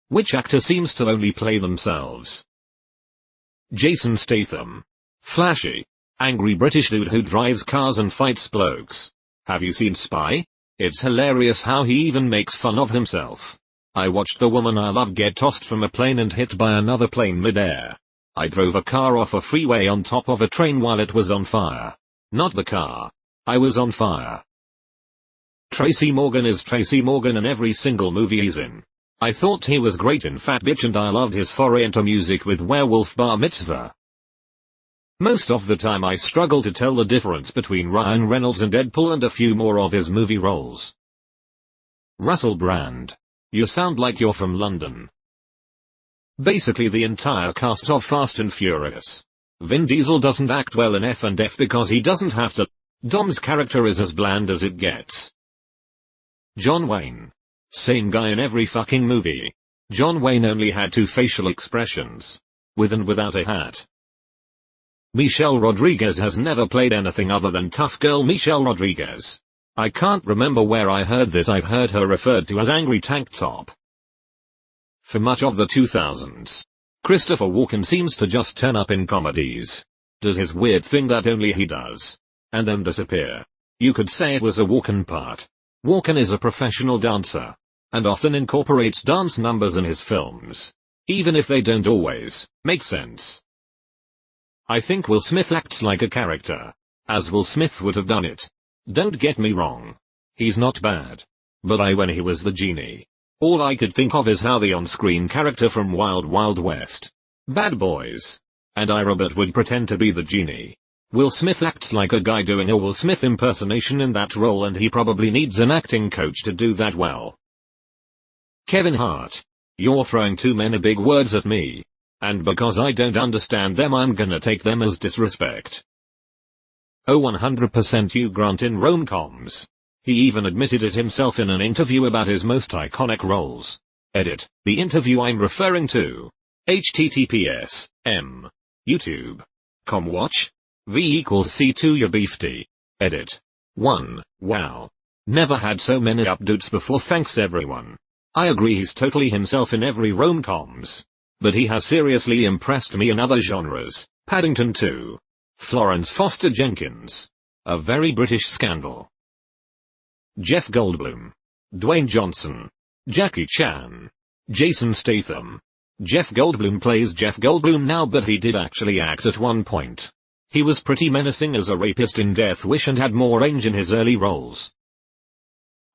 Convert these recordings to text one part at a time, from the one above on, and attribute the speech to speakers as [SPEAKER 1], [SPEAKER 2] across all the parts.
[SPEAKER 1] Which actor seems to only play themselves? Jason Statham. Flashy. Angry British dude who drives cars and fights blokes. Have you seen Spy? It's hilarious how he even makes fun of himself. I watched the woman I love get tossed from a plane and hit by another plane mid-air. I drove a car off a freeway on top of a train while it was on fire. Not the car. I was on fire. Tracy Morgan is Tracy Morgan in every single movie he's in. I thought he was great in Fat Bitch and I loved his foray into music with Werewolf Bar Mitzvah. Most of the time I struggle to tell the difference between Ryan Reynolds and Deadpool and a few more of his movie roles. Russell Brand. You sound like you're from London. Basically the entire cast of Fast and Furious. Vin Diesel doesn't act well in F&F because he doesn't have to. Dom's character is as bland as it gets. John Wayne. Same guy in every fucking movie. John Wayne only had 2 facial expressions. With and without a hat. Michelle Rodriguez has never played anything other than tough girl Michelle Rodriguez. I can't remember where I heard this. I've heard her referred to as Angry Tank Top. For much of the 2000s, Christopher Walken seems to just turn up in comedies. Does his weird thing that only he does. And then disappear. You could say it was a Walken part. Walken is a professional dancer. And often incorporates dance numbers in his films. Even if they don't always make sense. I think Will Smith acts like a character. As Will Smith would have done it. Don't get me wrong. He's not bad. But when he was the genie. All I could think of is how the on-screen character from Wild Wild West. Bad Boys. And iRobot would pretend to be the genie. Will Smith acts like a guy doing a Will Smith impersonation in that role and he probably needs an acting coach to do that well. Kevin Hart. You're throwing too many big words at me. And because I don't understand them I'm gonna take them as disrespect. Oh 100% Hugh Grant in rom-coms. He even admitted it himself in an interview about his most iconic roles. Edit. The interview I'm referring to. https m. YouTube.com watch. V=C2 your beefty. Edit. 1. Wow. Never had so many updates before, thanks everyone. I agree he's totally himself in every rom-coms. But he has seriously impressed me in other genres. Paddington 2. Florence Foster Jenkins. A very British scandal. Jeff Goldblum. Dwayne Johnson. Jackie Chan. Jason Statham. Jeff Goldblum plays Jeff Goldblum now, but he did actually act at one point. He was pretty menacing as a rapist in Death Wish and had more range in his early roles.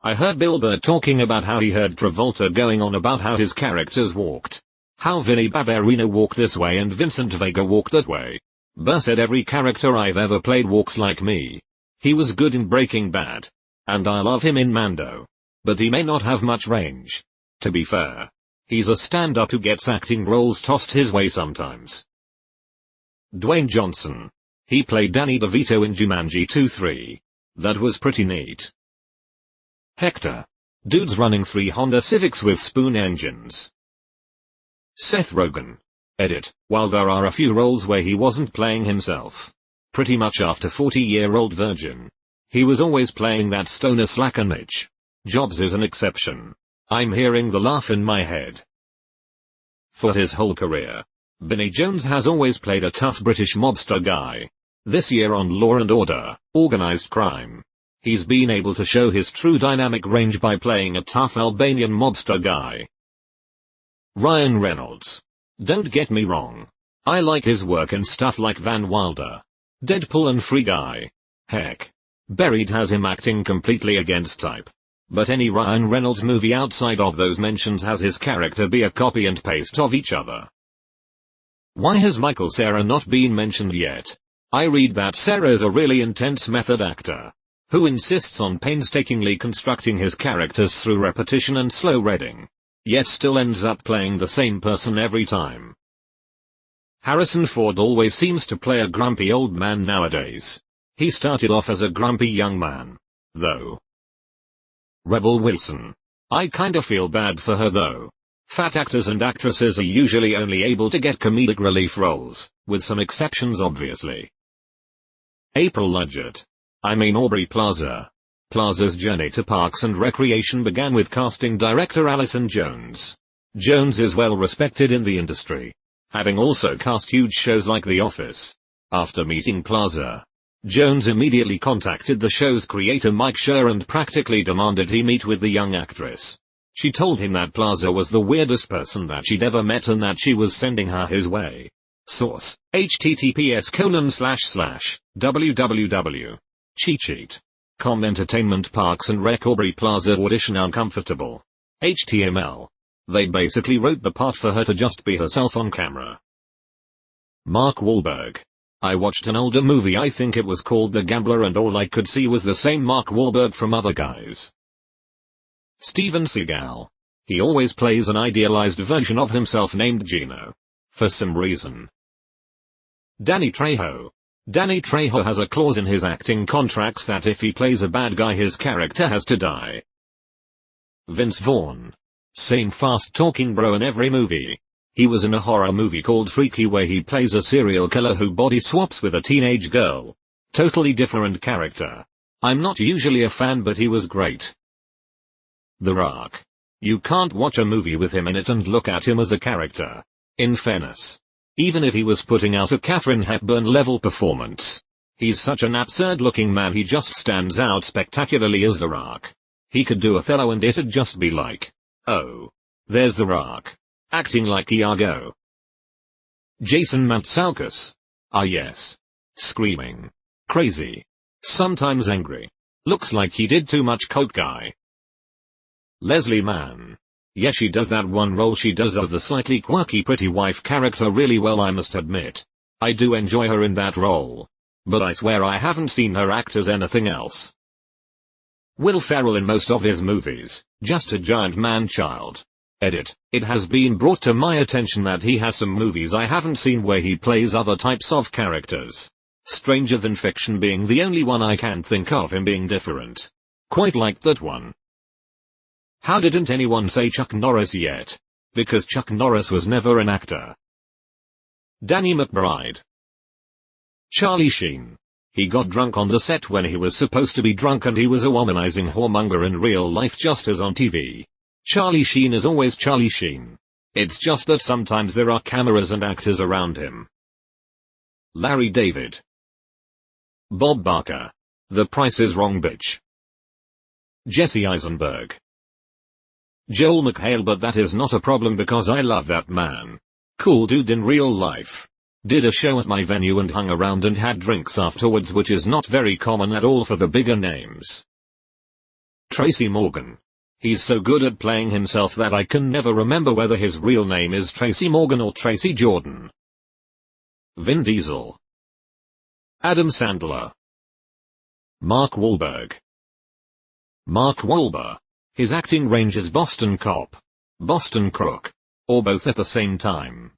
[SPEAKER 1] I heard Bill Burr talking about how he heard Travolta going on about how his characters walked. How Vinny Barbarino walked this way and Vincent Vega walked that way. Burr said every character I've ever played walks like me. He was good in Breaking Bad. And I love him in Mando. But he may not have much range. To be fair. He's a stand-up who gets acting roles tossed his way sometimes. Dwayne Johnson. He played Danny DeVito in Jumanji 2-3. That was pretty neat. Hector. Dude's running 3 Honda Civics with spoon engines. Seth Rogen. Edit. While there are a few roles where he wasn't playing himself. Pretty much after 40-year-old virgin. He was always playing that stoner slacker Mitch. Jobs is an exception. I'm hearing the laugh in my head. For his whole career, Vinnie Jones has always played a tough British mobster guy. This year on Law and Order, Organized Crime. He's been able to show his true dynamic range by playing a tough Albanian mobster guy. Ryan Reynolds. Don't get me wrong. I like his work in stuff like Van Wilder, Deadpool and Free Guy. Heck. Buried has him acting completely against type. But any Ryan Reynolds movie outside of those mentions has his character be a copy and paste of each other. Why has Michael Cera not been mentioned yet? I read that Cera is a really intense method actor. Who insists on painstakingly constructing his characters through repetition and slow reading. Yet still ends up playing the same person every time. Harrison Ford always seems to play a grumpy old man nowadays. He started off as a grumpy young man, though. Rebel Wilson. I kinda feel bad for her though. Fat actors and actresses are usually only able to get comedic relief roles, with some exceptions obviously. April Ludgett. I mean Aubrey Plaza. Plaza's journey to Parks and Recreation began with casting director Allison Jones. Jones is well respected in the industry, having also cast huge shows like The Office. After meeting Plaza, Jones immediately contacted the show's creator Mike Schur and practically demanded he meet with the young actress. She told him that Plaza was the weirdest person that she'd ever met and that she was sending her his way. Source: https://www. Cheat sheet. Com Entertainment Parks and Rec Aubrey Plaza audition uncomfortable. HTML. They basically wrote the part for her to just be herself on camera. Mark Wahlberg. I watched an older movie, I think it was called The Gambler, and all I could see was the same Mark Wahlberg from other guys. Steven Seagal. He always plays an idealized version of himself named Gino. For some reason. Danny Trejo. Danny Trejo has a clause in his acting contracts that if he plays a bad guy his character has to die. Vince Vaughn. Same fast-talking bro in every movie. He was in a horror movie called Freaky where he plays a serial killer who body swaps with a teenage girl. Totally different character. I'm not usually a fan, but he was great. The Rock. You can't watch a movie with him in it and look at him as a character. In fairness. Even if he was putting out a Katharine Hepburn level performance. He's such an absurd looking man, he just stands out spectacularly as The Rock. He could do Othello and it'd just be like, oh. There's The Rock. Acting like Iago. Jason Mantzoukas. Ah yes. Screaming. Crazy. Sometimes angry. Looks like he did too much coke guy. Leslie Mann. Yeah, she does that one role she does of the slightly quirky pretty wife character really well, I must admit. I do enjoy her in that role. But I swear I haven't seen her act as anything else. Will Ferrell in most of his movies, just a giant man-child. Edit. It has been brought to my attention that he has some movies I haven't seen where he plays other types of characters. Stranger Than Fiction being the only one I can think of him being different. Quite like that one. How didn't anyone say Chuck Norris yet? Because Chuck Norris was never an actor. Danny McBride. Charlie Sheen. He got drunk on the set when he was supposed to be drunk and he was a womanizing whoremonger in real life just as on TV. Charlie Sheen is always Charlie Sheen. It's just that sometimes there are cameras and actors around him. Larry David. Bob Barker. The Price is Wrong bitch. Jesse Eisenberg. Joel McHale, but that is not a problem because I love that man. Cool dude in real life. Did a show at my venue and hung around and had drinks afterwards, which is not very common at all for the bigger names. Tracy Morgan. He's so good at playing himself that I can never remember whether his real name is Tracy Morgan or Tracy Jordan. Vin Diesel. Adam Sandler. Mark Wahlberg. Mark Wahlberg. His acting range is Boston Cop, Boston Crook, or both at the same time.